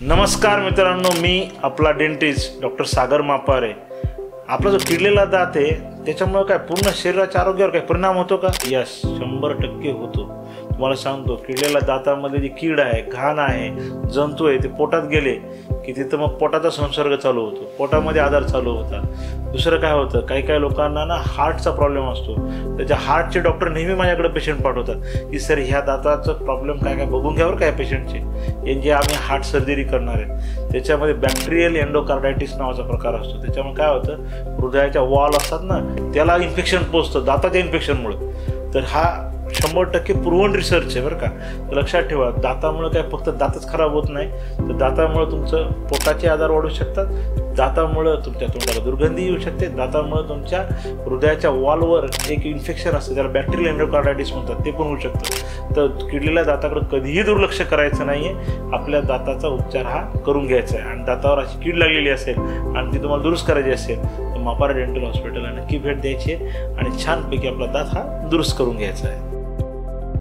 नमस्कार मित्रांनो, मी आपला डेंटिस्ट डॉक्टर सागर मापारे। आपला जो किडलेला दात आहे त्याच्यामुळे काय पूर्ण शरीराच्या आरोग्यावर काय परिणाम होतो का? यस, 100% होतो। तुम्हाला सांगतो, किडलेल्या दातामध्ये जी कीड आहे, घाण आहे, जंतू आहे, ते पोटात गेले की तिथं मग पोटाचा संसर्ग चालू होतो, पोटामध्ये आजार चालू होतात। दुसरं काय होतं, काही लोकांना ना हार्टचा प्रॉब्लेम असतो, त्याच्या हार्टचे डॉक्टर नेहमी माझ्याकडे पेशंट पाठवतात की सर ह्या दाताचं प्रॉब्लेम काय बघून घ्यावर काय पेशंटचे, हे जे आम्ही हार्ट सर्जरी करणार आहे त्याच्यामध्ये बॅक्टेरियल एंडोकार्डायटिस नावाचा प्रकार असतो। त्याच्यामुळे काय होतं, हृदयाच्या वॉल असतात ना त्याला इन्फेक्शन पोचतं दाताच्या इन्फेक्शनमुळे। तर हा 100% प्रूव्हन रिसर्च आहे बरं का। तर लक्षात ठेवा, दातामुळे काय फक्त दातच खराब होत नाही, तर दातामुळे तुमचं पोटाचे आजार वाढू शकतात, दातामुळे तुमच्या तोंडाला दुर्गंधी येऊ शकते, दातामुळे तुमच्या हृदयाच्या वॉलवर एक इन्फेक्शन असतं त्याला बॅक्टेरियल एंडोकार्डायटिस म्हणतात, ते पण होऊ शकतं। तर किडलेल्या दाताकडे कधीही दुर्लक्ष करायचं नाही आहे, आपल्या दाताचा उपचार हा करून घ्यायचा आहे। आणि दातावर अशी कीड लागलेली असेल आणि ती तुम्हाला दुरुस्त करायची असेल तर मापारे डेंटल हॉस्पिटलला नक्की भेट द्यायची आहे आणि छानपैकी आपला दात हा दुरुस्त करून घ्यायचा आहे।